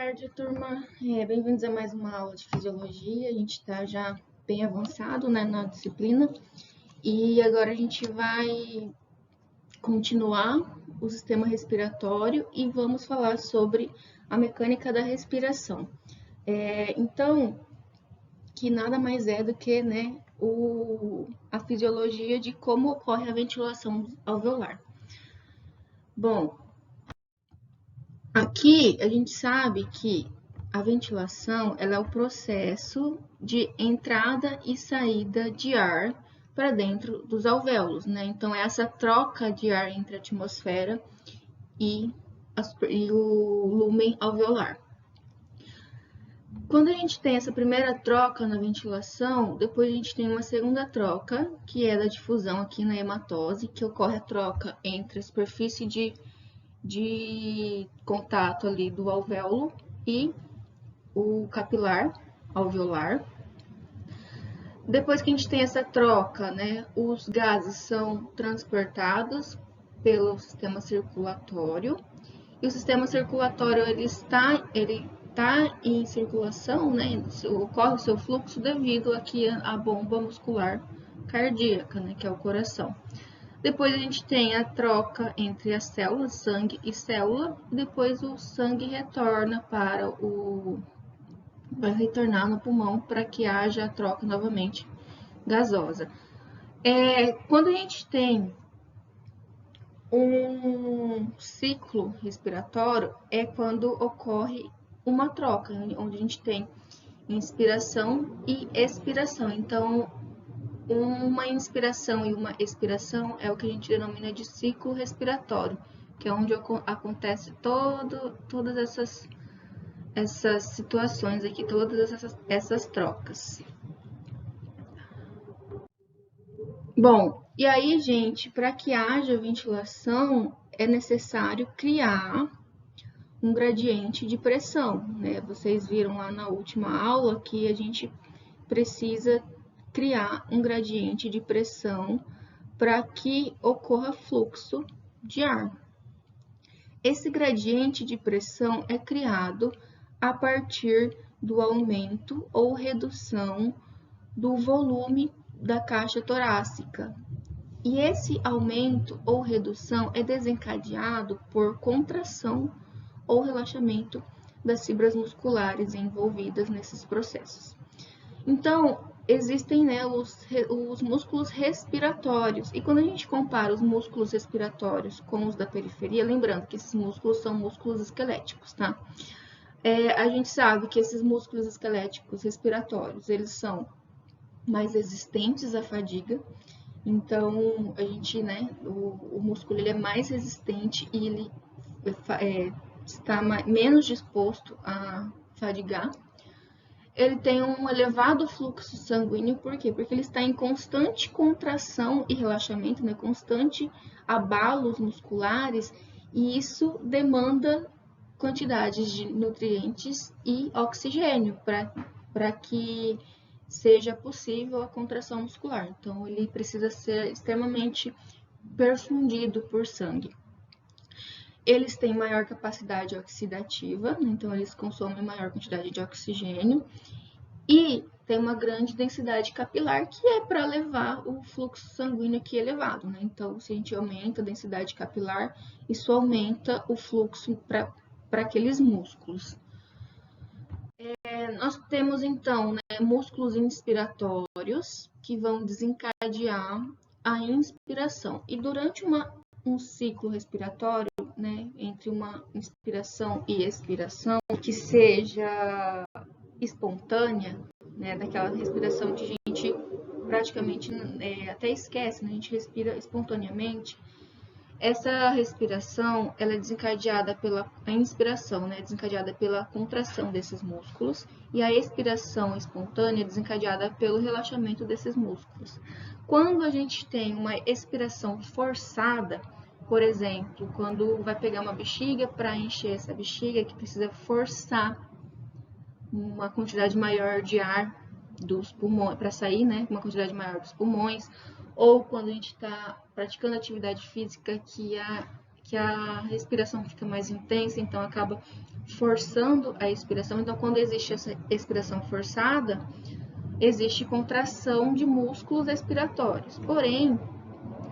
tarde, turma. Bem-vindos a mais uma aula de fisiologia. A gente está já bem avançado, né, na disciplina. E agora a gente vai continuar o sistema respiratório e vamos falar sobre a mecânica da respiração. Então, que nada mais é do que, né, a fisiologia de como ocorre a ventilação alveolar. Bom, aqui a gente sabe que a ventilação ela é o processo de entrada e saída de ar para dentro dos alvéolos, né? Então, é essa troca de ar entre a atmosfera e o lúmen alveolar. Quando a gente tem essa primeira troca na ventilação, depois a gente tem uma segunda troca, que é da difusão aqui na hematose, que ocorre a troca entre a superfície de contato ali do alvéolo e o capilar alveolar. Depois que a gente tem essa troca, né, os gases são transportados pelo sistema circulatório. E o sistema circulatório ele está em circulação, né, ocorre o seu fluxo devido aqui à bomba muscular cardíaca, né, que é o coração. Depois a gente tem a troca entre as células, sangue e célula, e depois o sangue vai retornar no pulmão para que haja a troca novamente gasosa. Quando a gente tem um ciclo respiratório, é quando ocorre uma troca, onde a gente tem inspiração e expiração. Então, uma inspiração e uma expiração é o que a gente denomina de ciclo respiratório, que é onde acontece todas essas situações aqui, todas essas trocas. Bom, e aí, gente, para que haja ventilação, é necessário criar um gradiente de pressão, né? Vocês viram lá na última aula que a gente precisa criar um gradiente de pressão para que ocorra fluxo de ar. Esse gradiente de pressão é criado a partir do aumento ou redução do volume da caixa torácica. E esse aumento ou redução é desencadeado por contração ou relaxamento das fibras musculares envolvidas nesses processos. Então, existem, né, os músculos respiratórios. E quando a gente compara os músculos respiratórios com os da periferia, lembrando que esses músculos são músculos esqueléticos, tá? A gente sabe que esses músculos esqueléticos respiratórios, eles são mais resistentes à fadiga. Então, a gente, né, o músculo ele é mais resistente e ele está menos disposto a fadigar. Ele tem um elevado fluxo sanguíneo, por quê? Porque ele está em constante contração e relaxamento, né, constante abalos musculares, e isso demanda quantidades de nutrientes e oxigênio para que seja possível a contração muscular. Então, ele precisa ser extremamente perfundido por sangue. Eles têm maior capacidade oxidativa, então eles consomem maior quantidade de oxigênio e tem uma grande densidade capilar, que é para levar o fluxo sanguíneo aqui elevado, né? Então, se a gente aumenta a densidade capilar, isso aumenta o fluxo para aqueles músculos. Nós temos, então, né, músculos inspiratórios que vão desencadear a inspiração. E durante um ciclo respiratório, né, entre uma inspiração e expiração, que seja espontânea, né, daquela respiração que a gente praticamente até esquece, né, a gente respira espontaneamente. Essa respiração, ela é desencadeada a inspiração, né, desencadeada pela contração desses músculos, e a expiração espontânea é desencadeada pelo relaxamento desses músculos. Quando a gente tem uma expiração forçada, por exemplo, quando vai pegar uma bexiga para encher essa bexiga, que precisa forçar uma quantidade maior de ar dos pulmões, para sair, né, uma quantidade maior dos pulmões, ou quando a gente está praticando atividade física que que a respiração fica mais intensa, então acaba forçando a expiração. Então, quando existe essa expiração forçada, existe contração de músculos respiratórios. Porém,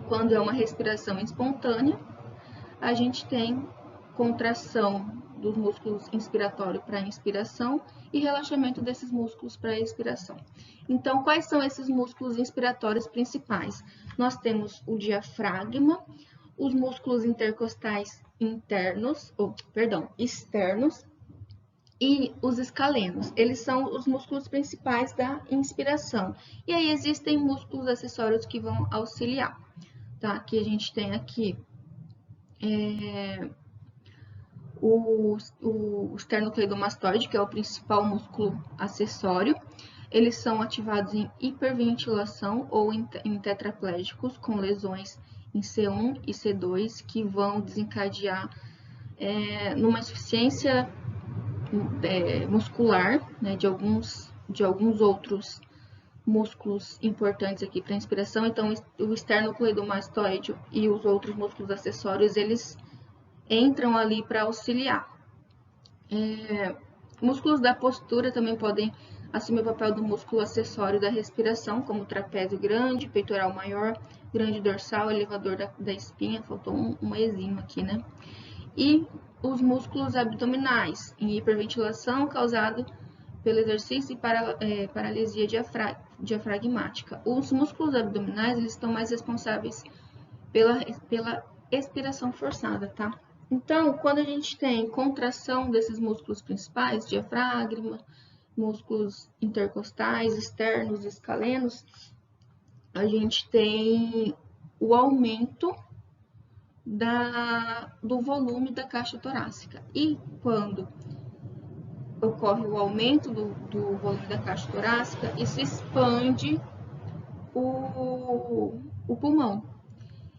quando é uma respiração espontânea, a gente tem contração dos músculos inspiratórios para inspiração e relaxamento desses músculos para expiração. Então, quais são esses músculos inspiratórios principais? Nós temos o diafragma, os músculos intercostais externos e os escalenos. Eles são os músculos principais da inspiração. E aí existem músculos acessórios que vão auxiliar, tá? Que a gente tem aqui o esternocleidomastoide, que é o principal músculo acessório. Eles são ativados em hiperventilação ou em tetraplégicos com lesões em C1 e C2, que vão desencadear numa insuficiência muscular, né, de alguns outros músculos importantes aqui para a inspiração. Então, o esternocleidomastoide e os outros músculos acessórios, eles entram ali para auxiliar. Músculos da postura também podem assumir o papel do músculo acessório da respiração, como o trapézio grande, peitoral maior, grande dorsal, elevador da espinha, faltou um ezinho aqui, né? E os músculos abdominais, em hiperventilação causado pelo exercício e paralisia diafragmática. Os músculos abdominais, eles estão mais responsáveis pela expiração forçada, tá? Então, quando a gente tem contração desses músculos principais, diafragma, músculos intercostais, externos e escalenos, a gente tem o aumento do volume da caixa torácica. E quando ocorre o aumento do volume da caixa torácica, isso expande o pulmão.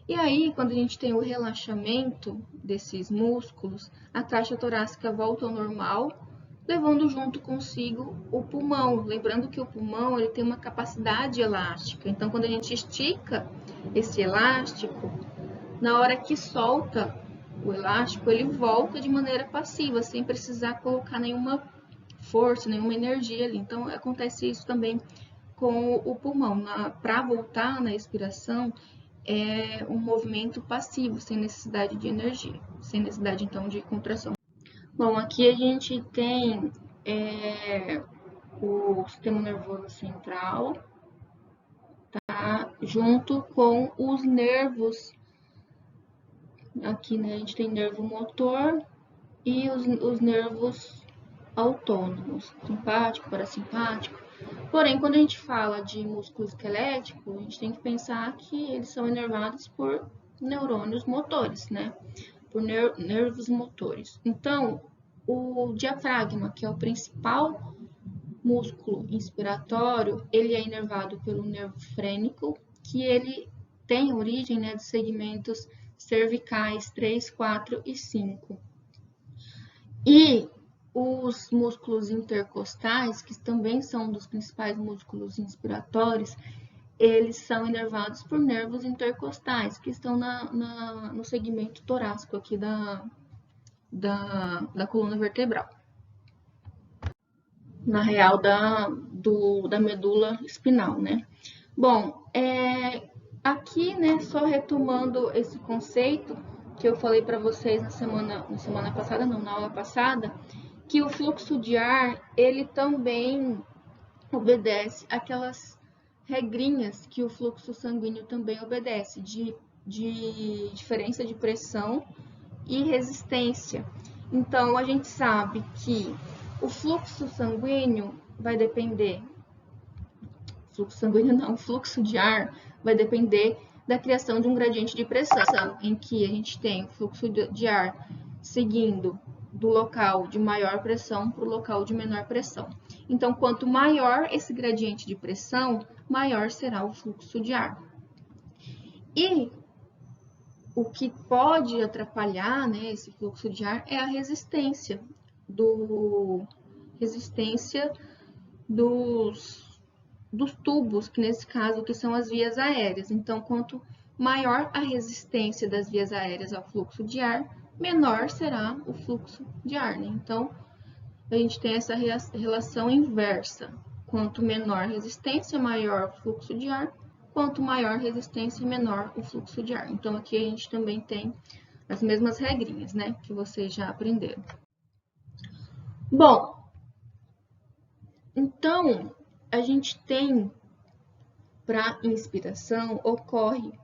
E aí, quando a gente tem o relaxamento desses músculos, a caixa torácica volta ao normal, levando junto consigo o pulmão. Lembrando que o pulmão ele tem uma capacidade elástica. Então, quando a gente estica esse elástico, na hora que solta o elástico, ele volta de maneira passiva, sem precisar colocar nenhuma força, nenhuma energia ali. Então, acontece isso também com o pulmão. Para voltar na expiração, é um movimento passivo, sem necessidade de energia, sem necessidade, então, de contração. Bom, aqui a gente tem o sistema nervoso central, tá? Junto com os nervos. Aqui, né, a gente tem nervo motor e os nervos autônomos, simpático, parasimpático. Porém, quando a gente fala de músculo esquelético, a gente tem que pensar que eles são inervados por neurônios motores, né? Por nervos motores. Então, o diafragma, que é o principal músculo inspiratório, ele é inervado pelo nervo frênico, que ele tem origem, né, dos segmentos cervicais 3, 4 e 5. E os músculos intercostais, que também são um dos principais músculos inspiratórios, eles são inervados por nervos intercostais, que estão no segmento torácico aqui da coluna vertebral. Na real, da medula espinal, né? Bom, aqui, né, só retomando esse conceito que eu falei para vocês na semana passada, não, na aula passada, que o fluxo de ar, ele também obedece aquelas regrinhas que o fluxo sanguíneo também obedece, de diferença de pressão e resistência. Então, a gente sabe que o fluxo sanguíneo vai depender, o fluxo de ar vai depender da criação de um gradiente de pressão, em que a gente tem o fluxo de ar seguindo do local de maior pressão para o local de menor pressão. Então, quanto maior esse gradiente de pressão, maior será o fluxo de ar. E o que pode atrapalhar, né, esse fluxo de ar é a resistência dos tubos, que nesse caso que são as vias aéreas. Então, quanto maior a resistência das vias aéreas ao fluxo de ar, menor será o fluxo de ar, né? Então, a gente tem essa relação inversa. Quanto menor resistência, maior o fluxo de ar. Quanto maior resistência, menor o fluxo de ar. Então, aqui a gente também tem as mesmas regrinhas, né? Que vocês já aprenderam. Bom, então, a gente tem, para inspiração, ocorre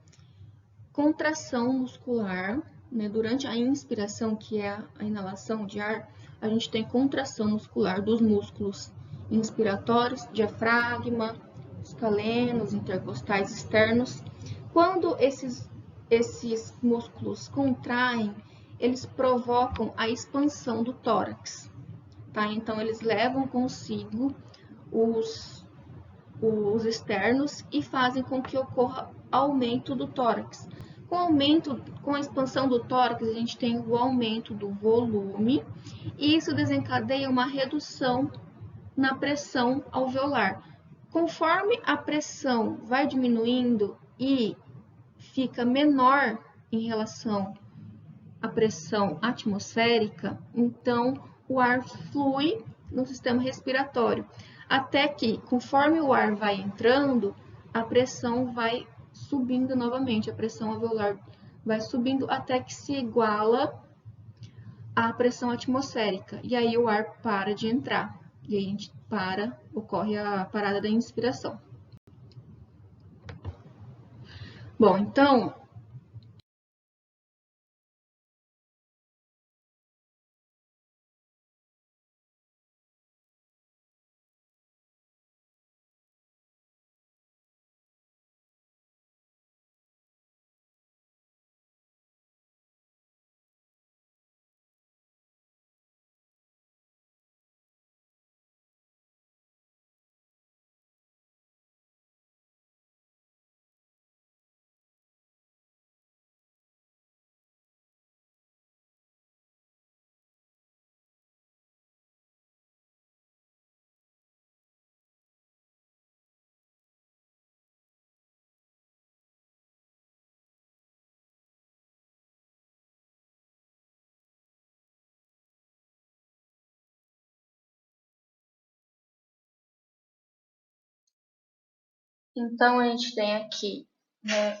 contração muscular, né? Durante a inspiração, que é a inalação de ar, a gente tem contração muscular dos músculos inspiratórios, diafragma, escalenos, intercostais externos. Quando esses músculos contraem, eles provocam a expansão do tórax, tá? Então, eles levam consigo os externos e fazem com que ocorra aumento do tórax. Com a expansão do tórax, a gente tem o aumento do volume e isso desencadeia uma redução na pressão alveolar. Conforme a pressão vai diminuindo e fica menor em relação à pressão atmosférica, então o ar flui no sistema respiratório, até que, conforme o ar vai entrando, a pressão vai subindo novamente, a pressão alveolar vai subindo até que se iguala à pressão atmosférica, e aí o ar para de entrar, e aí a gente ocorre a parada da inspiração. Bom, então, Então, a gente tem aqui, né,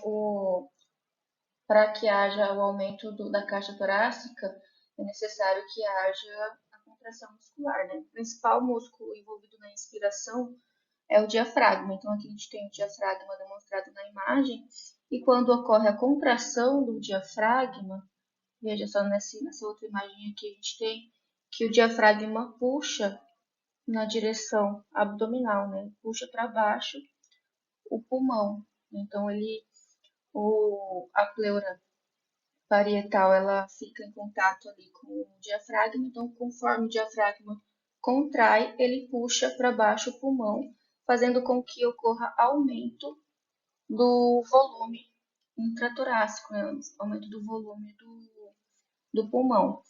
para que haja o aumento da caixa torácica, é necessário que haja a contração muscular, né? O principal músculo envolvido na inspiração é o diafragma. Então, aqui a gente tem o diafragma demonstrado na imagem, e quando ocorre a contração do diafragma, veja só nessa outra imagem aqui, a gente tem que o diafragma puxa na direção abdominal, né? Puxa para baixo o pulmão. Então, a pleura parietal, ela fica em contato ali com o diafragma. Então, conforme o diafragma contrai, ele puxa para baixo o pulmão, fazendo com que ocorra aumento do volume intratorácico, né? Aumento do volume do pulmão.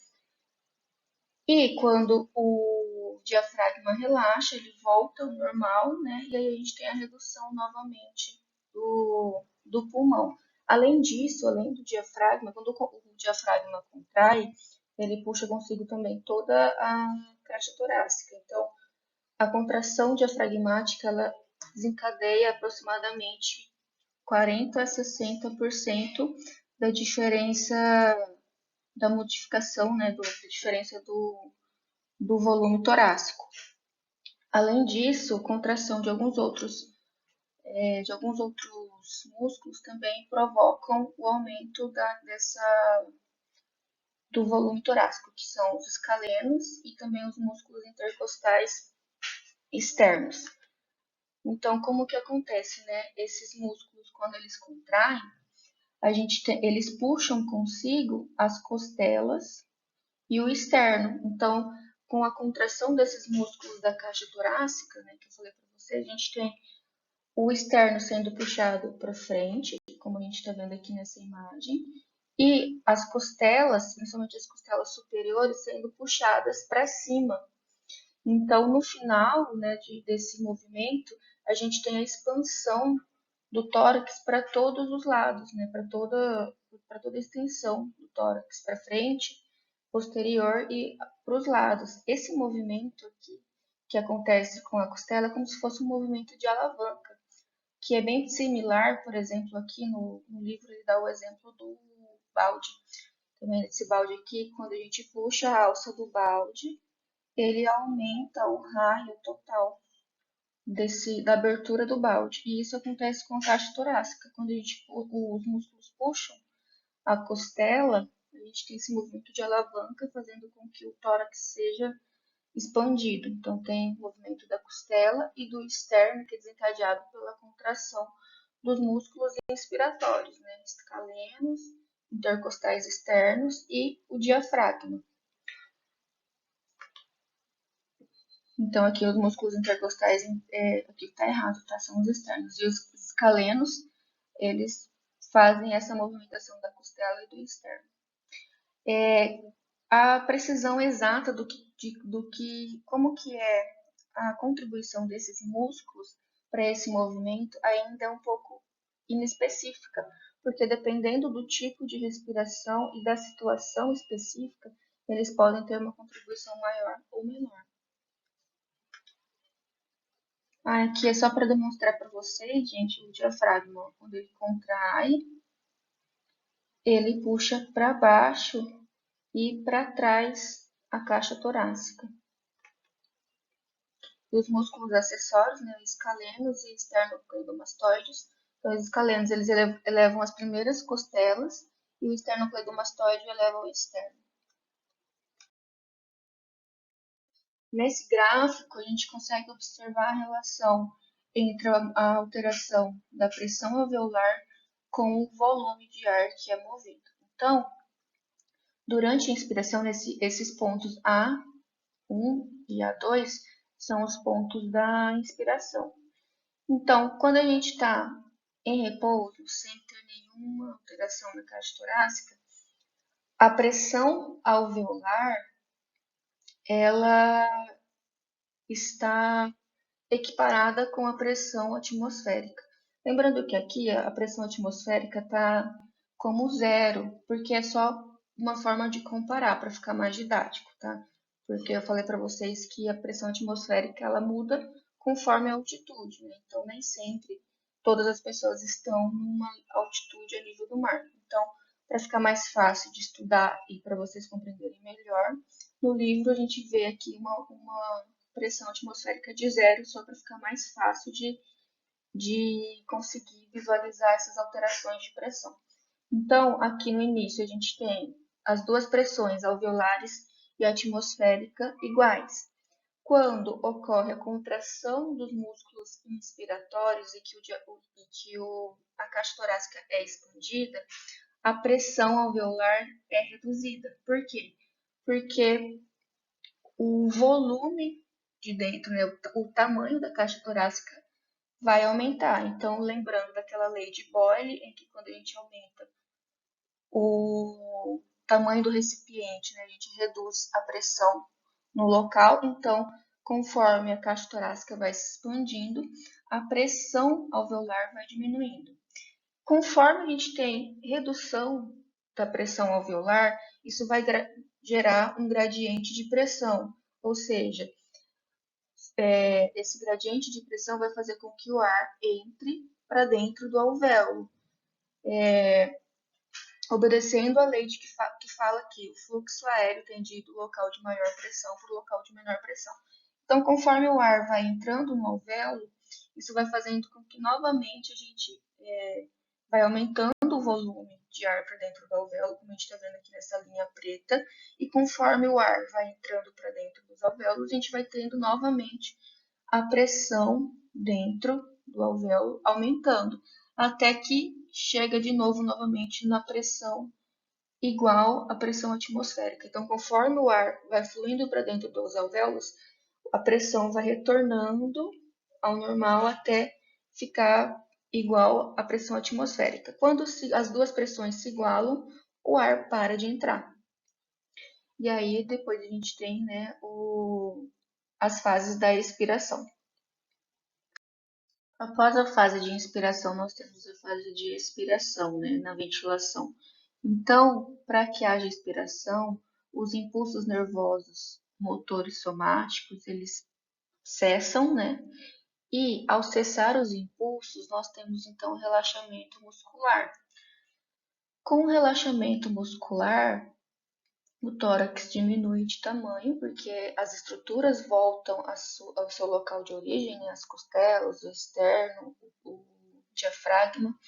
E quando o diafragma relaxa, ele volta ao normal, né? E aí a gente tem a redução novamente do pulmão. Além disso, além do diafragma, quando o diafragma contrai, ele puxa consigo também toda a caixa torácica. Então, a contração diafragmática, ela desencadeia aproximadamente 40 a 60% da diferença, da modificação, né, da diferença do volume torácico. Além disso, contração de alguns outros músculos também provocam o aumento do volume torácico, que são os escalenos e também os músculos intercostais externos. Então, como que acontece, né? Esses músculos, quando eles contraem, eles puxam consigo as costelas e o externo. Então, com a contração desses músculos da caixa torácica, né, que eu falei para você, a gente tem o externo sendo puxado para frente, como a gente está vendo aqui nessa imagem, e as costelas, principalmente as costelas superiores, sendo puxadas para cima. Então, no final, né, desse movimento, a gente tem a expansão do tórax para todos os lados, né? Para toda a extensão do tórax, para frente, posterior e para os lados. Esse movimento aqui que acontece com a costela é como se fosse um movimento de alavanca, que é bem similar, por exemplo, aqui no livro ele dá o exemplo do balde. Também esse balde aqui, quando a gente puxa a alça do balde, ele aumenta o raio total da abertura do balde. E isso acontece com a caixa torácica. Quando os músculos puxam a costela, a gente tem esse movimento de alavanca fazendo com que o tórax seja expandido. Então, tem o movimento da costela e do externo, que é desencadeado pela contração dos músculos inspiratórios, né? Escalenos, intercostais externos e o diafragma. Então, aqui os músculos intercostais, aqui está errado, tá? São os externos. E os escalenos, eles fazem essa movimentação da costela e do externo. A precisão exata como que é a contribuição desses músculos para esse movimento ainda é um pouco inespecífica, porque dependendo do tipo de respiração e da situação específica, eles podem ter uma contribuição maior ou menor. Aqui é só para demonstrar para vocês, gente, o diafragma, quando ele contrai, ele puxa para baixo e para trás a caixa torácica. E os músculos acessórios, né, escalenos e esternocleidomastoides. Então, os escalenos eles elevam as primeiras costelas e o esternocleidomastoide eleva o externo. Nesse gráfico, a gente consegue observar a relação entre a alteração da pressão alveolar com o volume de ar que é movido. Então, durante a inspiração, esses pontos A1 e A2 são os pontos da inspiração. Então, quando a gente está em repouso, sem ter nenhuma alteração na caixa torácica, a pressão alveolar, ela está equiparada com a pressão atmosférica. Lembrando que aqui a pressão atmosférica está como zero, porque é só uma forma de comparar, para ficar mais didático, tá? Porque eu falei para vocês que a pressão atmosférica ela muda conforme a altitude, né? Então, nem sempre todas as pessoas estão numa altitude a nível do mar. Então, para ficar mais fácil de estudar e para vocês compreenderem melhor, no livro a gente vê aqui uma pressão atmosférica de zero, só para ficar mais fácil de conseguir visualizar essas alterações de pressão. Então, aqui no início, a gente tem as duas pressões alveolares e atmosférica iguais. Quando ocorre a contração dos músculos inspiratórios e que a caixa torácica é expandida, a pressão alveolar é reduzida. Por quê? Porque o volume de dentro, né, o tamanho da caixa torácica vai aumentar. Então, lembrando daquela lei de Boyle, em que quando a gente aumenta o tamanho do recipiente, né, a gente reduz a pressão no local. Então, conforme a caixa torácica vai se expandindo, a pressão alveolar vai diminuindo. Conforme a gente tem redução da pressão alveolar, isso vai gerar um gradiente de pressão, ou seja, esse gradiente de pressão vai fazer com que o ar entre para dentro do alvéolo, obedecendo a lei que fala que o fluxo aéreo tende do local de maior pressão para o local de menor pressão. Então, conforme o ar vai entrando no alvéolo, isso vai fazendo com que novamente a gente vai aumentando o volume de ar para dentro do alvéolo, como a gente está vendo aqui nessa linha preta, e conforme o ar vai entrando para dentro dos alvéolos, a gente vai tendo novamente a pressão dentro do alvéolo aumentando, até que chega de novo novamente na pressão igual à pressão atmosférica. Então, conforme o ar vai fluindo para dentro dos alvéolos, a pressão vai retornando ao normal até ficar igual à pressão atmosférica. Quando as duas pressões se igualam, o ar para de entrar. E aí depois a gente tem, né, as fases da expiração. Após a fase de inspiração, nós temos a fase de expiração, né, na ventilação. Então, para que haja expiração, os impulsos nervosos, motores somáticos, eles cessam, né? E ao cessar os impulsos, nós temos então relaxamento muscular. Com o relaxamento muscular, o tórax diminui de tamanho, porque as estruturas voltam ao seu local de origem, né, as costelas, o externo, o diafragma,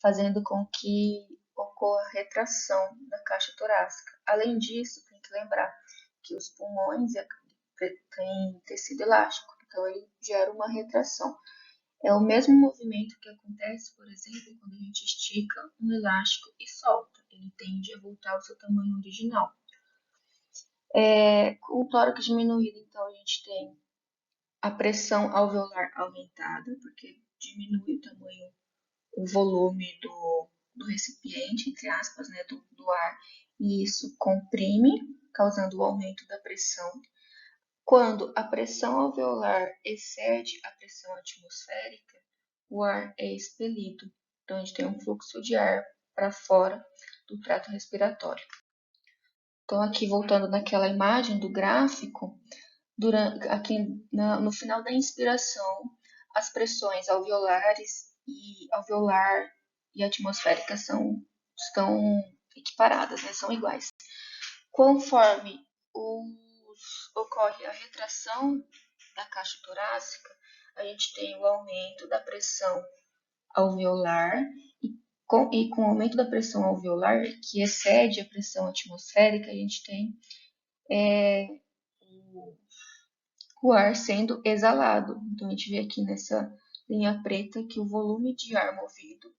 fazendo com que ocorra retração da caixa torácica. Além disso, tem que lembrar que os pulmões têm tecido elástico, então ele gera uma retração. É o mesmo movimento que acontece, por exemplo, quando a gente estica um elástico e solta. Ele tende a voltar ao seu tamanho original. Com o tórax diminuído, então, a gente tem a pressão alveolar aumentada, porque diminui o tamanho, o volume do recipiente, entre aspas, né, do ar, e isso comprime, causando o aumento da pressão. Quando a pressão alveolar excede a pressão atmosférica, o ar é expelido. Então, a gente tem um fluxo de ar para fora do trato respiratório. Então, aqui voltando naquela imagem do gráfico, aqui no final da inspiração, as pressões alveolar e atmosférica estão equiparadas, né? São iguais. Conforme ocorre a retração da caixa torácica, a gente tem o aumento da pressão alveolar e com o aumento da pressão alveolar, que excede a pressão atmosférica, a gente tem o ar sendo exalado. Então, a gente vê aqui nessa linha preta que o volume de ar movido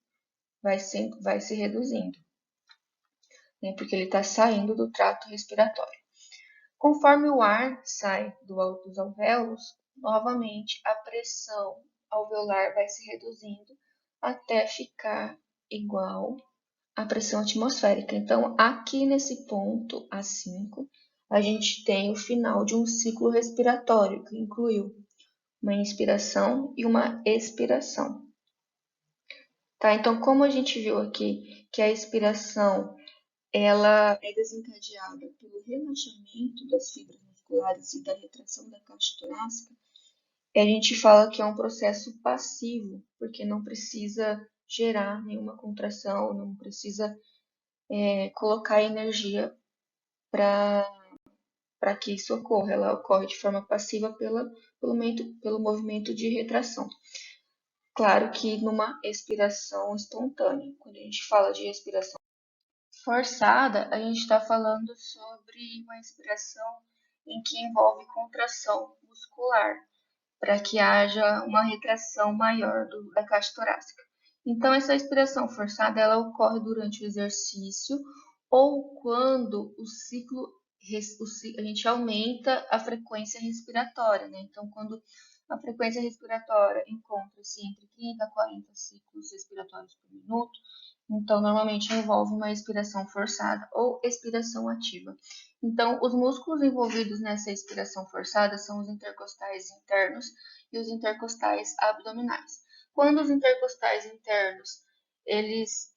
vai se reduzindo, né, porque ele está saindo do trato respiratório. Conforme o ar sai dos alvéolos, novamente a pressão alveolar vai se reduzindo até ficar igual à pressão atmosférica. Então, aqui nesse ponto A5, a gente tem o final de um ciclo respiratório, que incluiu uma inspiração e uma expiração. Tá? Então, como a gente viu aqui que a expiração ela é desencadeada pelo relaxamento das fibras musculares e da retração da caixa torácica, a gente fala que é um processo passivo, porque não precisa gerar nenhuma contração, não precisa colocar energia para que isso ocorra. Ela ocorre de forma passiva pelo movimento de retração. Claro que numa expiração espontânea. Quando a gente fala de expiração forçada, a gente está falando sobre uma expiração em que envolve contração muscular, para que haja uma retração maior da caixa torácica. Então, essa expiração forçada ela ocorre durante o exercício ou quando a gente aumenta a frequência respiratória, né? Então, quando a frequência respiratória encontra-se entre 30 a 40 ciclos respiratórios por minuto, então normalmente envolve uma expiração forçada ou expiração ativa. Então, os músculos envolvidos nessa expiração forçada são os intercostais internos e os intercostais abdominais. Quando os intercostais internos eles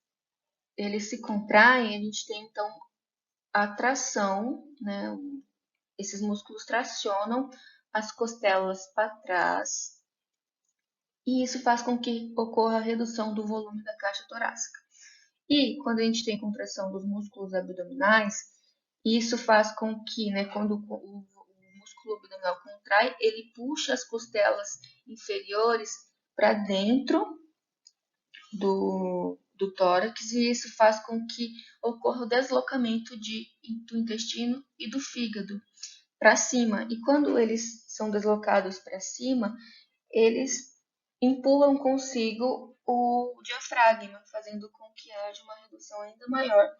se contraem, a gente tem então a tração, né? Esses músculos tracionam as costelas para trás e isso faz com que ocorra a redução do volume da caixa torácica. E quando a gente tem contração dos músculos abdominais, isso faz com que, né, quando o músculo abdominal contrai, ele puxa as costelas inferiores para dentro do tórax e isso faz com que ocorra o deslocamento do intestino e do fígado para cima. E quando eles são deslocados para cima, eles empurram consigo o diafragma, fazendo com que haja uma redução ainda maior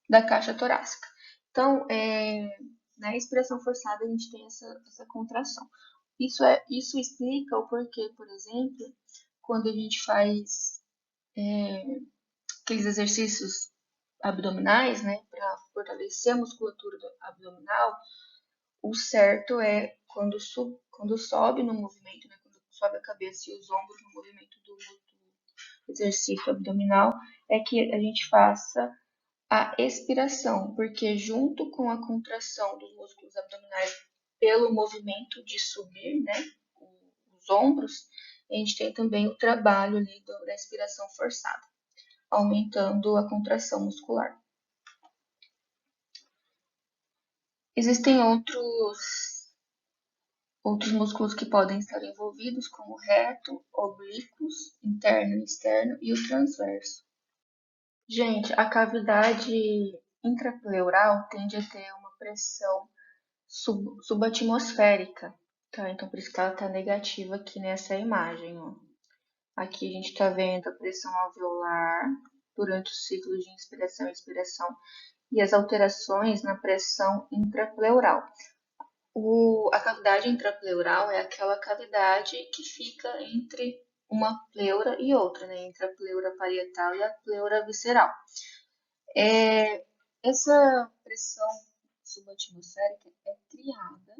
da caixa torácica. Então, na expiração forçada, a gente tem essa contração. Isso explica o porquê, por exemplo, quando a gente faz aqueles exercícios abdominais, né, para fortalecer a musculatura abdominal, o certo é quando sobe no movimento, né, quando sobe a cabeça e os ombros no movimento do exercício abdominal, é que a gente faça a expiração, porque junto com a contração dos músculos abdominais pelo movimento de subir, né, os ombros, a gente tem também o trabalho ali da expiração forçada, aumentando a contração muscular. Existem outros músculos que podem estar envolvidos, como o reto, oblíquos, interno e externo, e o transverso. Gente, a cavidade intrapleural tende a ter uma pressão subatmosférica, tá? Então, por isso que ela está negativa aqui nessa imagem, ó. Aqui a gente está vendo a pressão alveolar durante o ciclo de inspiração e expiração e as alterações na pressão intrapleural. A cavidade intrapleural é aquela cavidade que fica entre uma pleura e outra, né? Entre a pleura parietal e a pleura visceral. Essa pressão subatmosférica é criada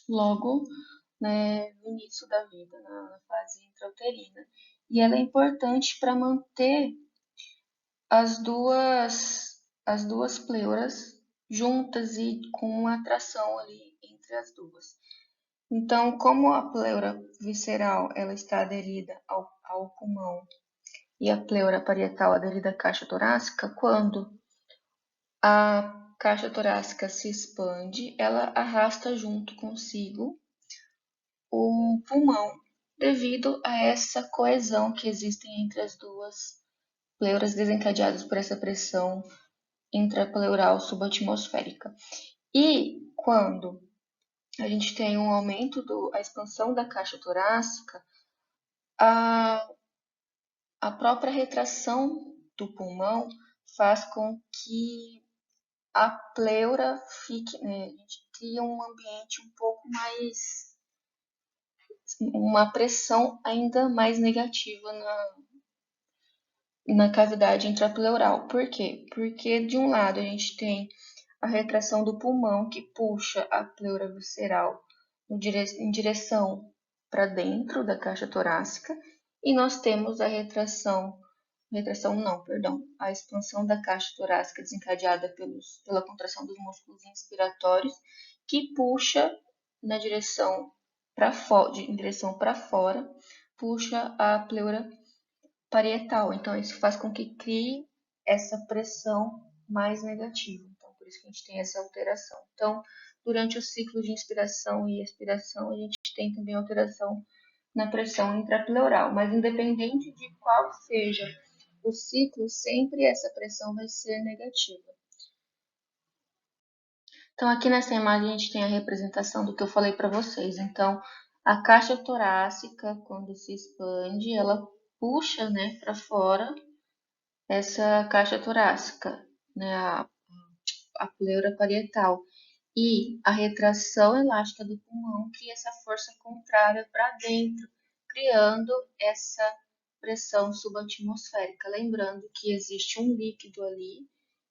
logo, né, no início da vida, na fase intrauterina. E ela é importante para manter as duas pleuras juntas e com uma atração ali entre as duas. Então, como a pleura visceral ela está aderida ao pulmão e a pleura parietal aderida à caixa torácica, quando a caixa torácica se expande, ela arrasta junto consigo o pulmão, devido a essa coesão que existe entre as duas pleuras desencadeadas por essa pressão intrapleural subatmosférica. E quando a gente tem um aumento a expansão da caixa torácica, a própria retração do pulmão faz com que a pleura fique, né, a gente cria um ambiente um pouco mais, uma pressão ainda mais negativa na cavidade intrapleural. Por quê? Porque de um lado a gente tem a retração do pulmão que puxa a pleura visceral em direção para dentro da caixa torácica e nós temos a a expansão da caixa torácica desencadeada pela contração dos músculos inspiratórios que puxa na direção em direção para fora, puxa a pleura parietal. Então, isso faz com que crie essa pressão mais negativa. Então, por isso que a gente tem essa alteração. Então, durante o ciclo de inspiração e expiração, a gente tem também alteração na pressão intrapleural. Mas, independente de qual seja o ciclo, sempre essa pressão vai ser negativa. Então, aqui nessa imagem, a gente tem a representação do que eu falei para vocês. Então, a caixa torácica, quando se expande, ela puxa, né, para fora essa caixa torácica, né, a pleura parietal. E a retração elástica do pulmão cria essa força contrária para dentro, criando essa pressão subatmosférica. Lembrando que existe um líquido ali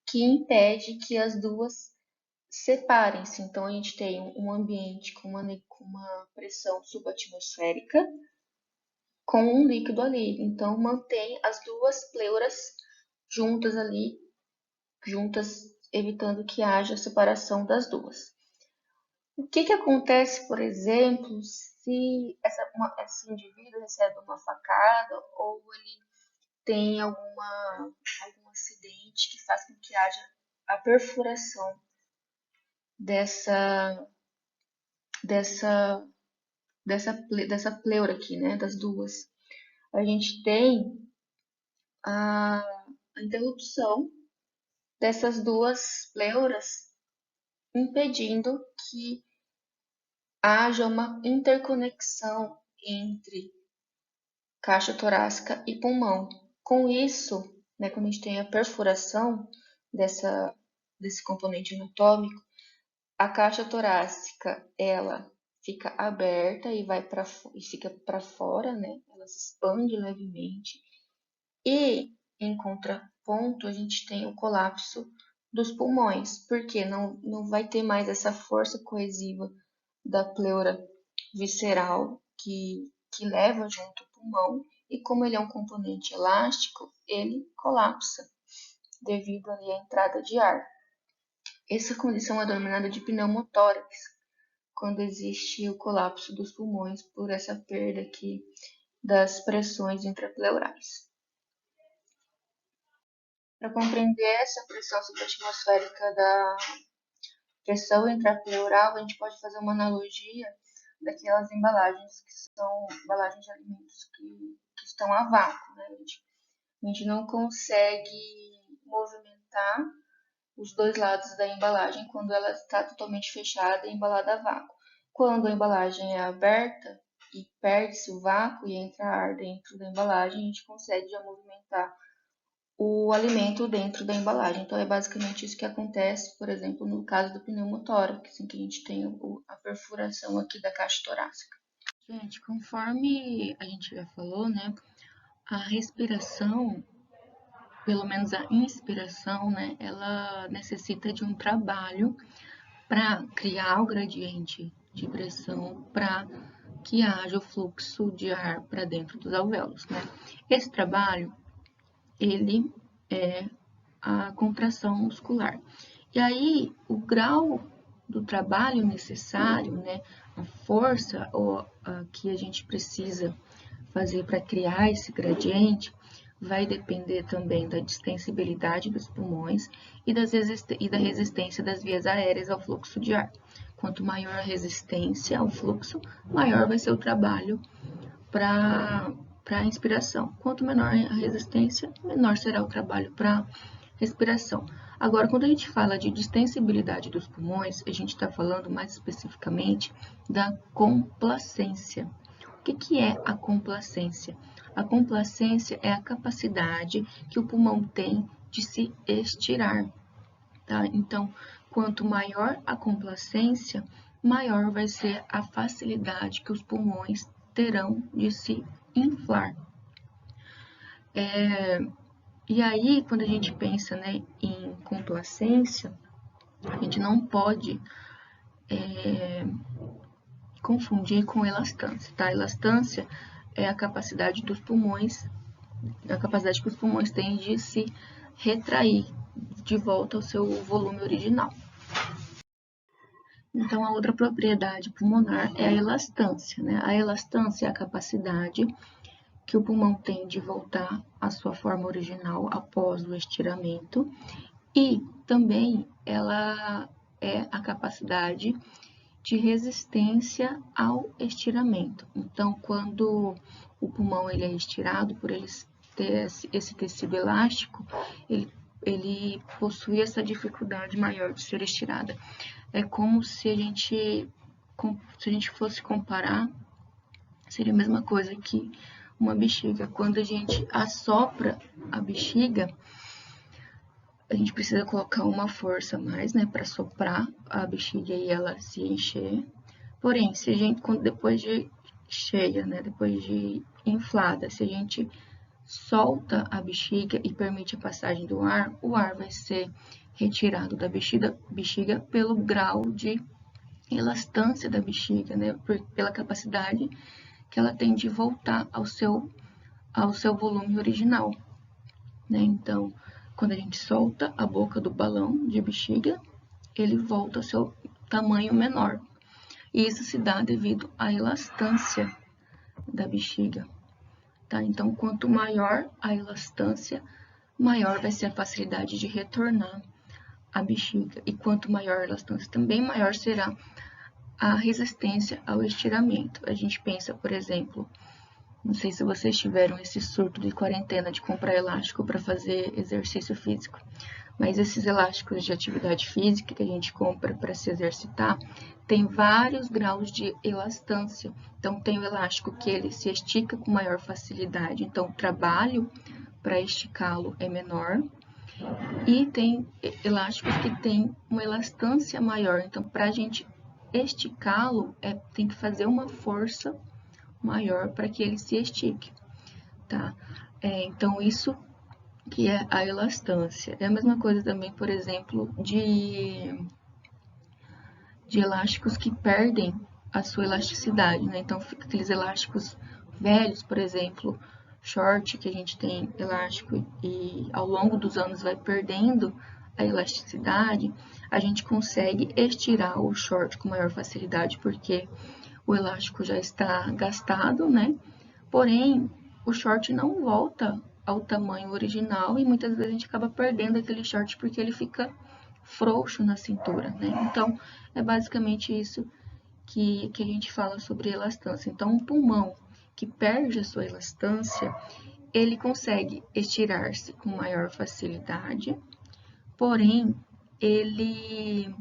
que impede que as duas separem-se. Então, a gente tem um ambiente com uma pressão subatmosférica com um líquido ali. Então, mantém as duas pleuras juntas ali, evitando que haja separação das duas. O que acontece, por exemplo, se esse indivíduo recebe uma facada ou ele tem algum acidente que faz com que haja a perfuração dessa pleura aqui, né, das duas. A gente tem a interrupção dessas duas pleuras, impedindo que haja uma interconexão entre caixa torácica e pulmão. Com isso, né, quando a gente tem a perfuração desse componente anatômico, a caixa torácica ela fica aberta e fica para fora, né? Ela se expande levemente. E em contraponto, a gente tem o colapso dos pulmões, porque não vai ter mais essa força coesiva da pleura visceral que que leva junto o pulmão, e como ele é um componente elástico, ele colapsa devido ali à entrada de ar. Essa condição é denominada de pneumotórax, quando existe o colapso dos pulmões por essa perda aqui das pressões intrapleurais. Para compreender essa pressão subatmosférica da pressão intrapleural, a gente pode fazer uma analogia daquelas embalagens que são embalagens de alimentos que estão a vácuo, né? A gente não consegue movimentar os dois lados da embalagem quando ela está totalmente fechada e embalada a vácuo. Quando a embalagem é aberta e perde-se o vácuo e entra ar dentro da embalagem, a gente consegue já movimentar o alimento dentro da embalagem. Então, é basicamente isso que acontece, por exemplo, no caso do pneumotórax, em que a gente tem a perfuração aqui da caixa torácica. Gente, conforme a gente já falou, né, a respiração, pelo menos a inspiração, né, ela necessita de um trabalho para criar o gradiente de pressão, para que haja o fluxo de ar para dentro dos alvéolos, né? Esse trabalho, ele é a contração muscular. E aí, o grau do trabalho necessário, né, a força que a gente precisa fazer para criar esse gradiente, vai depender também da distensibilidade dos pulmões e da resistência das vias aéreas ao fluxo de ar. Quanto maior a resistência ao fluxo, maior vai ser o trabalho para a inspiração. Quanto menor a resistência, menor será o trabalho para respiração. Agora, quando a gente fala de distensibilidade dos pulmões, a gente está falando mais especificamente da complacência. O que é a complacência? A complacência é a capacidade que o pulmão tem de se estirar, tá? Então, quanto maior a complacência, maior vai ser a facilidade que os pulmões terão de se inflar. E aí, quando a gente pensa, né, em complacência, a gente não pode confundir com elastância, tá? Elastância é a capacidade dos pulmões, a capacidade que os pulmões têm de se retrair de volta ao seu volume original. Então, a outra propriedade pulmonar é a elastância, né? A elastância é a capacidade que o pulmão tem de voltar à sua forma original após o estiramento, e também ela é a capacidade de resistência ao estiramento. Então, quando o pulmão ele é estirado, por ele ter esse tecido elástico, ele possui essa dificuldade maior de ser estirada. É como se a gente fosse comparar, seria a mesma coisa que uma bexiga. Quando a gente assopra a bexiga, a gente precisa colocar uma força a mais, né, para soprar a bexiga e ela se encher. Porém, se a gente, depois de cheia, né, depois de inflada, se a gente solta a bexiga e permite a passagem do ar, o ar vai ser retirado da bexiga pelo grau de elastância da bexiga, né, pela capacidade que ela tem de voltar ao seu volume original, né? Então, quando a gente solta a boca do balão de bexiga, ele volta ao seu tamanho menor. E isso se dá devido à elastância da bexiga, tá? Então, quanto maior a elastância, maior vai ser a facilidade de retornar a bexiga. E quanto maior a elastância, também maior será a resistência ao estiramento. A gente pensa, por exemplo, não sei se vocês tiveram esse surto de quarentena de comprar elástico para fazer exercício físico, mas esses elásticos de atividade física que a gente compra para se exercitar tem vários graus de elastância. Então, tem o elástico que ele se estica com maior facilidade, então o trabalho para esticá-lo é menor. E tem elásticos que têm uma elastância maior, então para a gente esticá-lo, tem que fazer uma força maior para que ele se estique, tá? Então, isso que é a elastância. É a mesma coisa também, por exemplo, de elásticos que perdem a sua elasticidade, né? Então, fica aqueles elásticos velhos, por exemplo, short, que a gente tem elástico e ao longo dos anos vai perdendo a elasticidade, a gente consegue estirar o short com maior facilidade, porque o elástico já está gastado, né? Porém, o short não volta ao tamanho original e muitas vezes a gente acaba perdendo aquele short porque ele fica frouxo na cintura, né? Então, é basicamente isso que a gente fala sobre elastância. Então, um pulmão que perde a sua elastância, ele consegue estirar-se com maior facilidade, porém, ele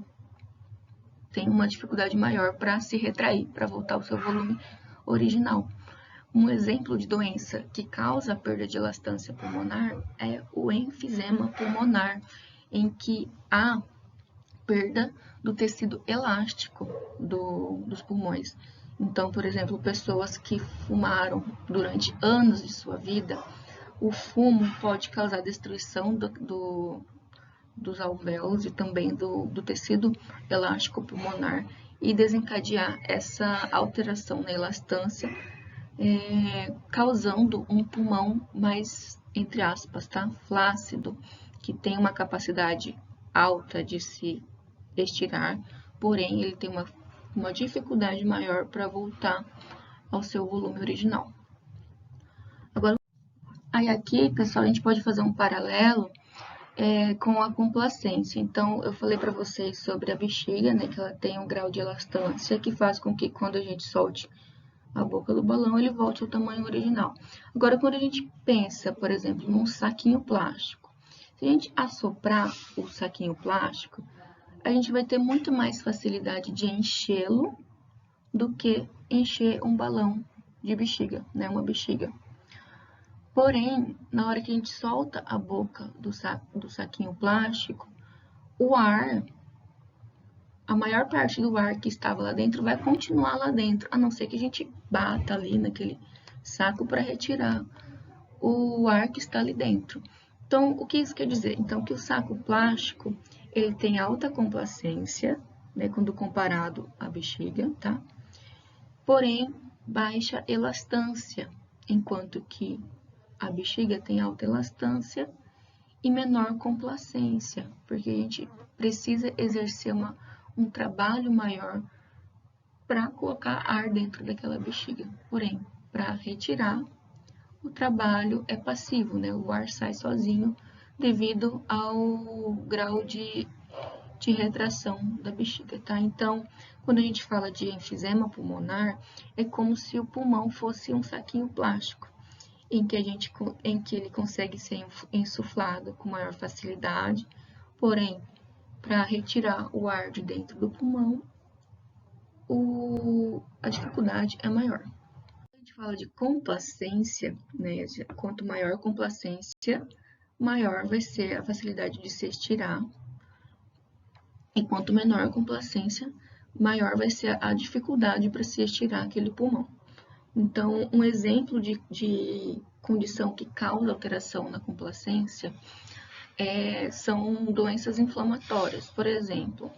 tem uma dificuldade maior para se retrair, para voltar ao seu volume original. Um exemplo de doença que causa a perda de elastância pulmonar é o enfisema pulmonar, em que há perda do tecido elástico dos pulmões. Então, por exemplo, pessoas que fumaram durante anos de sua vida, o fumo pode causar destruição dos alvéolos e também do tecido elástico pulmonar e desencadear essa alteração na elastância, causando um pulmão mais, entre aspas, tá, flácido, que tem uma capacidade alta de se estirar, porém ele tem uma dificuldade maior para voltar ao seu volume original. Agora, aí aqui, pessoal, a gente pode fazer um paralelo com a complacência. Então, eu falei para vocês sobre a bexiga, né, que ela tem um grau de elastância que faz com que quando a gente solte a boca do balão, ele volte ao tamanho original. Agora, quando a gente pensa, por exemplo, num saquinho plástico, se a gente assoprar o saquinho plástico, a gente vai ter muito mais facilidade de enchê-lo do que encher um balão de bexiga, né, uma bexiga. Porém, na hora que a gente solta a boca do saquinho plástico, o ar, a maior parte do ar que estava lá dentro vai continuar lá dentro, a não ser que a gente bata ali naquele saco para retirar o ar que está ali dentro. Então, o que isso quer dizer? Então, que o saco plástico, ele tem alta complacência, né, quando comparado à bexiga, tá? Porém, baixa elastância, enquanto que a bexiga tem alta elastância e menor complacência, porque a gente precisa exercer um trabalho maior para colocar ar dentro daquela bexiga. Porém, para retirar, o trabalho é passivo, né? O ar sai sozinho devido ao grau de retração da bexiga, tá? Então, quando a gente fala de enfisema pulmonar, é como se o pulmão fosse um saquinho plástico, em que ele consegue ser insuflado com maior facilidade, porém, para retirar o ar de dentro do pulmão, a dificuldade é maior. Quando a gente fala de complacência, né, quanto maior a complacência, maior vai ser a facilidade de se estirar, e quanto menor a complacência, maior vai ser a dificuldade para se estirar aquele pulmão. Então, um exemplo de condição que causa alteração na complacência são doenças inflamatórias. Por exemplo,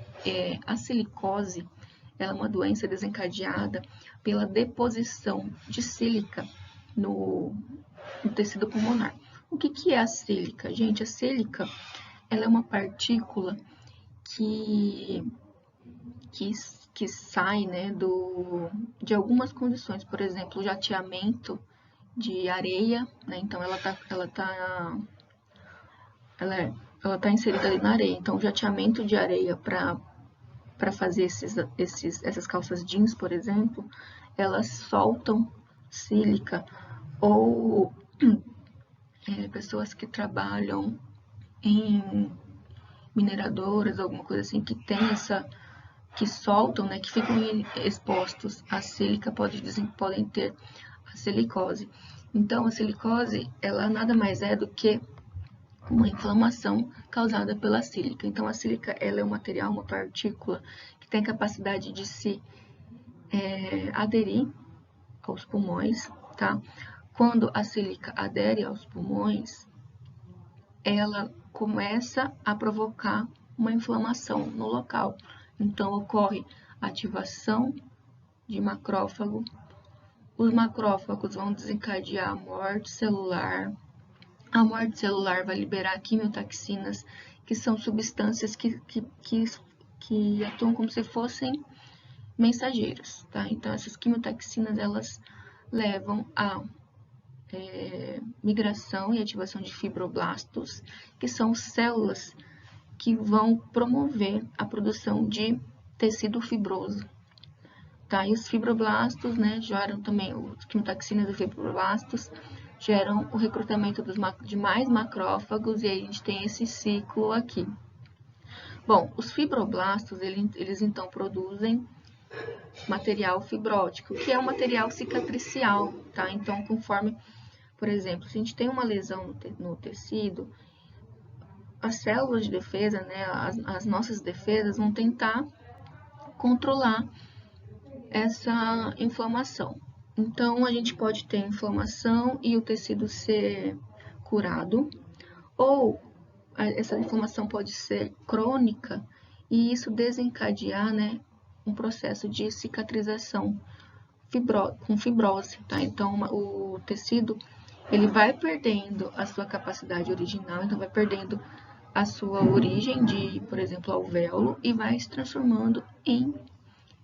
a silicose ela é uma doença desencadeada pela deposição de sílica no tecido pulmonar. O que é a sílica? Gente, a sílica ela é uma partícula que sai, né, de algumas condições, por exemplo, o jateamento de areia, né, então ela tá inserida ali na areia, então o jateamento de areia para fazer essas calças jeans, por exemplo, elas soltam sílica, ou pessoas que trabalham em mineradoras, alguma coisa assim, que soltam, né, que ficam expostos à sílica, podem ter a silicose. Então, a silicose, ela nada mais é do que uma inflamação causada pela sílica. Então, a sílica, ela é um material, uma partícula que tem capacidade de se aderir aos pulmões, tá? Quando a sílica adere aos pulmões, ela começa a provocar uma inflamação no local. Então, ocorre ativação de macrófago, Os macrófagos vão desencadear a morte celular. A morte celular vai liberar quimiotaxinas, que são substâncias que atuam como se fossem mensageiros, tá? Então, essas quimiotaxinas, elas levam a migração e ativação de fibroblastos, que são células que vão promover a produção de tecido fibroso, tá? E os fibroblastos, né, geram também, as quimiotaxinas e fibroblastos geram o recrutamento de mais macrófagos, e aí a gente tem esse ciclo aqui. Bom, os fibroblastos, eles então produzem material fibrótico, que é um material cicatricial, tá? Então, conforme, por exemplo, se a gente tem uma lesão no tecido, as células de defesa, né, as nossas defesas vão tentar controlar essa inflamação. Então, a gente pode ter inflamação e o tecido ser curado, ou essa inflamação pode ser crônica e isso desencadear, né, um processo de cicatrização com fibrose, tá? Então, o tecido, ele vai perdendo a sua capacidade original, então vai perdendo a sua origem de, por exemplo, alvéolo, e vai se transformando em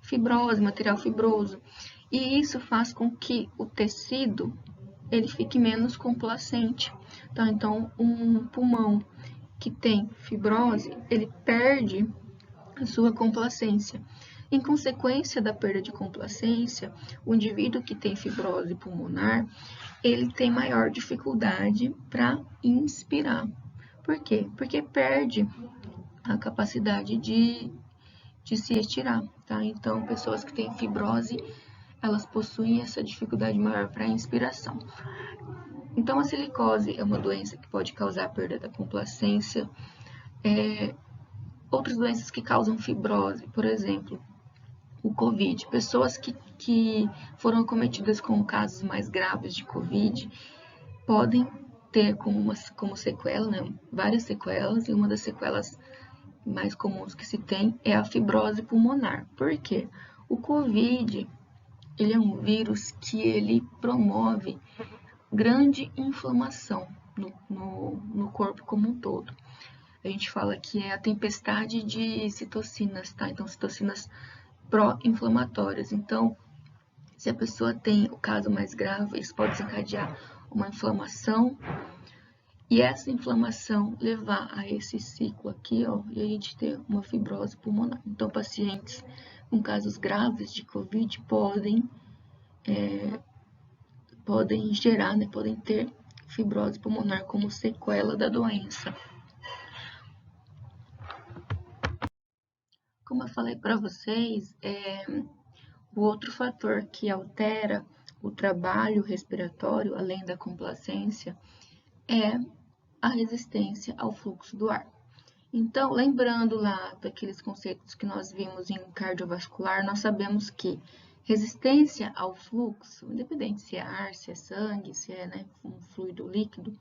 fibrose, material fibroso. E isso faz com que o tecido, ele fique menos complacente, tá? Então, um pulmão que tem fibrose, ele perde a sua complacência. Em consequência da perda de complacência, o indivíduo que tem fibrose pulmonar, ele tem maior dificuldade para inspirar. Por quê? Porque perde a capacidade de se estirar, tá? Então, pessoas que têm fibrose, elas possuem essa dificuldade maior para a inspiração. Então, a silicose é uma doença que pode causar perda da complacência. Outras doenças que causam fibrose, por exemplo, o COVID. Pessoas que foram acometidas com casos mais graves de COVID podem ter como sequela, né, várias sequelas, e uma das sequelas mais comuns que se tem é a fibrose pulmonar. Por quê? O COVID, ele é um vírus que ele promove grande inflamação no corpo como um todo. A gente fala que é a tempestade de citocinas, tá? Então, citocinas pró-inflamatórias. Então, se a pessoa tem o caso mais grave, isso pode desencadear uma inflamação, e essa inflamação levar a esse ciclo aqui, ó, e a gente ter uma fibrose pulmonar. Então, pacientes com casos graves de COVID podem gerar, né, podem ter fibrose pulmonar como sequela da doença. Como eu falei para vocês, o outro fator que altera o trabalho respiratório, além da complacência, é a resistência ao fluxo do ar. Então, lembrando lá daqueles conceitos que nós vimos em cardiovascular, nós sabemos que resistência ao fluxo, independente se é ar, se é sangue, se é, né, um fluido líquido,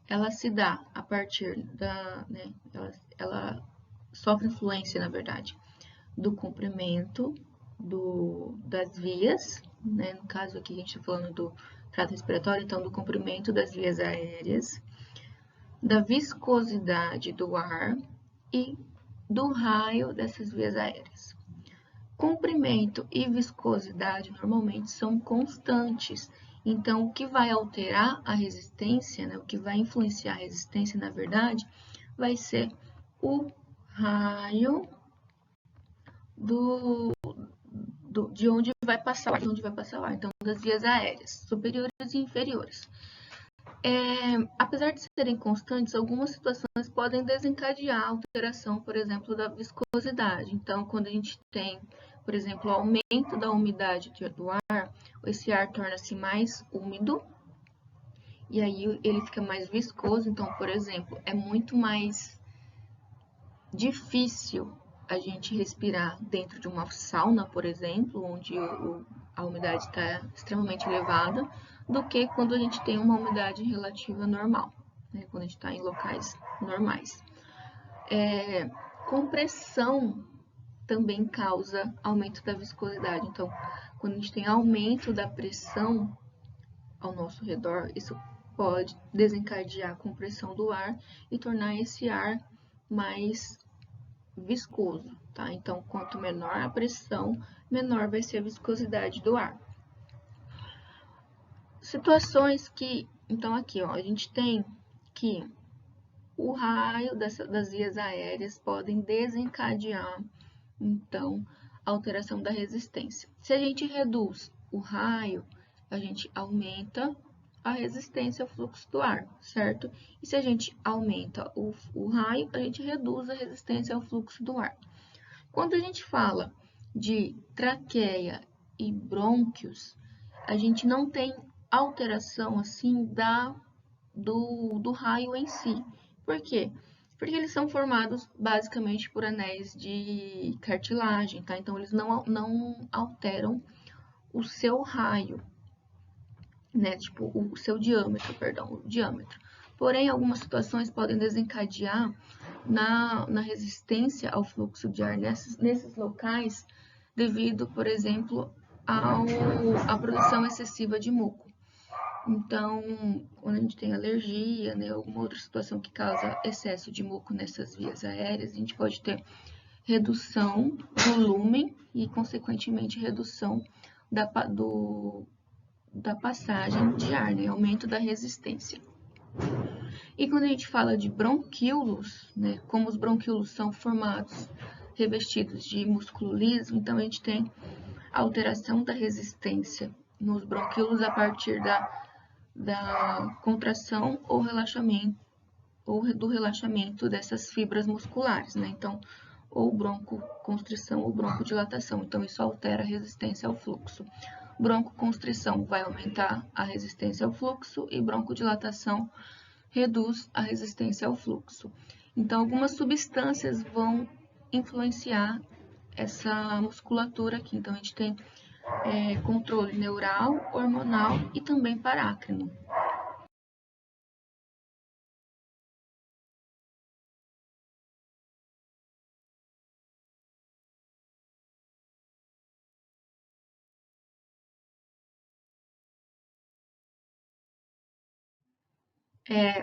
ela se dá a partir da, né, ela sofre influência, na verdade, do comprimento das vias, né, no caso aqui a gente está falando do trato respiratório, então do comprimento das vias aéreas, da viscosidade do ar e do raio dessas vias aéreas. Comprimento e viscosidade normalmente são constantes, então o que vai alterar a resistência, né, o que vai influenciar a resistência, na verdade, vai ser o raio de onde vai passar o ar, então das vias aéreas, superiores e inferiores. Apesar de serem constantes, algumas situações podem desencadear a alteração, por exemplo, da viscosidade. Então, quando a gente tem, por exemplo, o aumento da umidade do ar, esse ar torna-se mais úmido e aí ele fica mais viscoso. Então, por exemplo, é muito mais difícil a gente respirar dentro de uma sauna, por exemplo, onde a umidade está extremamente elevada, do que quando a gente tem uma umidade relativa normal, né? Quando a gente está em locais normais. Compressão também causa aumento da viscosidade. Então, quando a gente tem aumento da pressão ao nosso redor, isso pode desencadear a compressão do ar e tornar esse ar mais viscoso, tá? Então, quanto menor a pressão, menor vai ser a viscosidade do ar. Situações que, então aqui, ó, a gente tem que o raio das vias aéreas podem desencadear, então, a alteração da resistência. Se a gente reduz o raio, a gente aumenta a resistência ao fluxo do ar, certo? E se a gente aumenta o raio, a gente reduz a resistência ao fluxo do ar. Quando a gente fala de traqueia e brônquios, a gente não tem alteração assim do raio em si. Por quê? Porque eles são formados basicamente por anéis de cartilagem, tá? Então, eles não alteram o seu raio, né? Tipo, o seu diâmetro, perdão, o diâmetro. Porém, algumas situações podem desencadear na resistência ao fluxo de ar nesses locais, devido, por exemplo, à produção excessiva de muco. Então, quando a gente tem alergia, né, alguma outra situação que causa excesso de muco nessas vias aéreas, a gente pode ter redução do lumen e, consequentemente, redução da passagem de ar, né, aumento da resistência. E quando a gente fala de bronquíolos, né, como os bronquíolos são formados, revestidos de músculo liso, então a gente tem alteração da resistência nos bronquíolos a partir da contração ou relaxamento, ou do relaxamento dessas fibras musculares, né? Então, ou broncoconstrição ou broncodilatação. Então, isso altera a resistência ao fluxo. Broncoconstrição vai aumentar a resistência ao fluxo e broncodilatação reduz a resistência ao fluxo. Então, algumas substâncias vão influenciar essa musculatura aqui. Então, a gente tem controle neural, hormonal e também parácrino.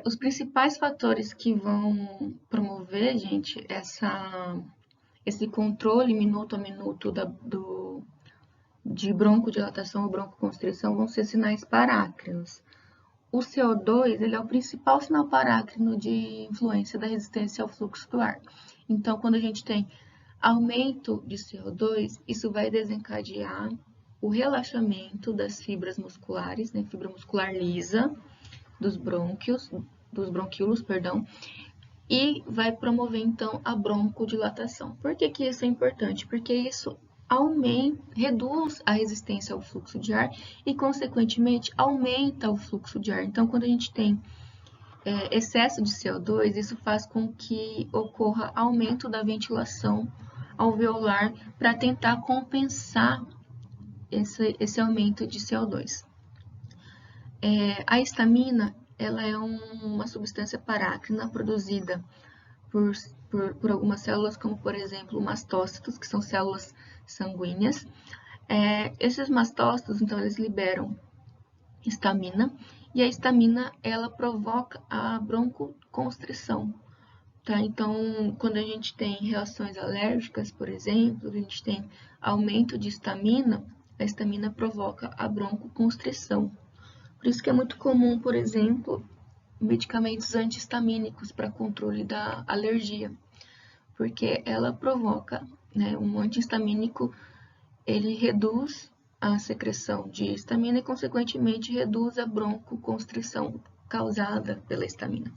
Os principais fatores que vão promover, gente, esse controle minuto a minuto de broncodilatação ou broncoconstrição vão ser sinais parácrinos. O CO2, ele é o principal sinal parácrino de influência da resistência ao fluxo do ar. Então, quando a gente tem aumento de CO2, isso vai desencadear o relaxamento das fibras musculares, né, fibra muscular lisa, dos bronquíolos, perdão, e vai promover então a broncodilatação. Por que que isso é importante? Porque isso reduz a resistência ao fluxo de ar e, consequentemente, aumenta o fluxo de ar. Então, quando a gente tem excesso de CO2, isso faz com que ocorra aumento da ventilação alveolar para tentar compensar esse aumento de CO2. A histamina, ela é uma substância parácrina produzida por algumas células, como por exemplo mastócitos, que são células sanguíneas. Esses mastócitos, então, eles liberam histamina, e a histamina, ela provoca a broncoconstrição, tá? Então, quando a gente tem reações alérgicas, por exemplo, a gente tem aumento de histamina, a histamina provoca a broncoconstrição. Por isso que é muito comum, por exemplo, medicamentos antihistamínicos para controle da alergia, porque ela provoca, né, um antihistamínico, ele reduz a secreção de histamina e, consequentemente, reduz a broncoconstrição causada pela histamina.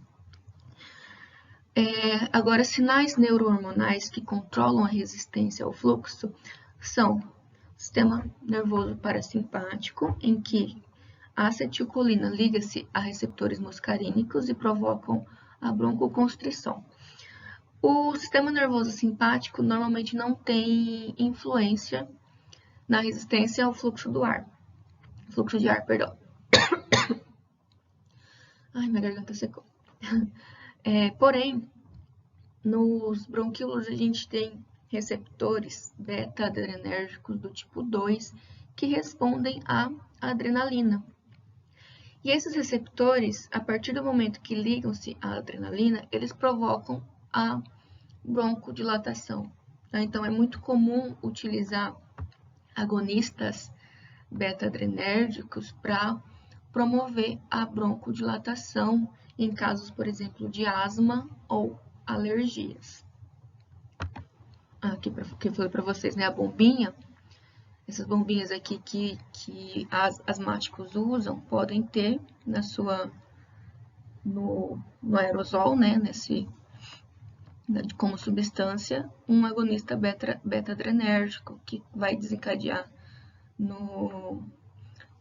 Agora, sinais neurohormonais que controlam a resistência ao fluxo são sistema nervoso parasimpático, em que a acetilcolina liga-se a receptores muscarínicos e provocam a broncoconstrição. O sistema nervoso simpático normalmente não tem influência na resistência ao fluxo de ar, perdão. Ai, minha garganta secou. Porém, nos bronquíolos a gente tem receptores beta-adrenérgicos do tipo 2 que respondem à adrenalina. E esses receptores, a partir do momento que ligam-se à adrenalina, eles provocam a broncodilatação. Tá? Então, é muito comum utilizar agonistas beta-adrenérgicos para promover a broncodilatação em casos, por exemplo, de asma ou alergias. Aqui que eu falei para vocês, né, a bombinha, essas bombinhas aqui que asmáticos usam, podem ter no aerosol, né, como substância, um agonista beta-adrenérgico, que vai desencadear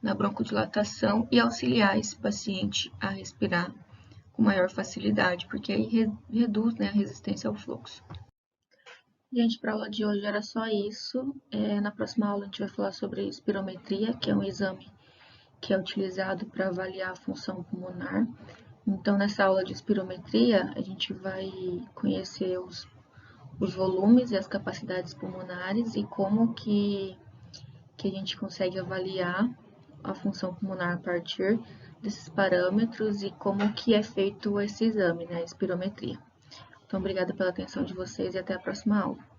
na broncodilatação e auxiliar esse paciente a respirar com maior facilidade, porque aí reduz, né, a resistência ao fluxo. Gente, para a aula de hoje era só isso. Na próxima aula a gente vai falar sobre espirometria, que é um exame que é utilizado para avaliar a função pulmonar. Então, nessa aula de espirometria, a gente vai conhecer os volumes e as capacidades pulmonares e como que a gente consegue avaliar a função pulmonar a partir desses parâmetros e como que é feito esse exame, né, a espirometria. Então, obrigada pela atenção de vocês e até a próxima aula.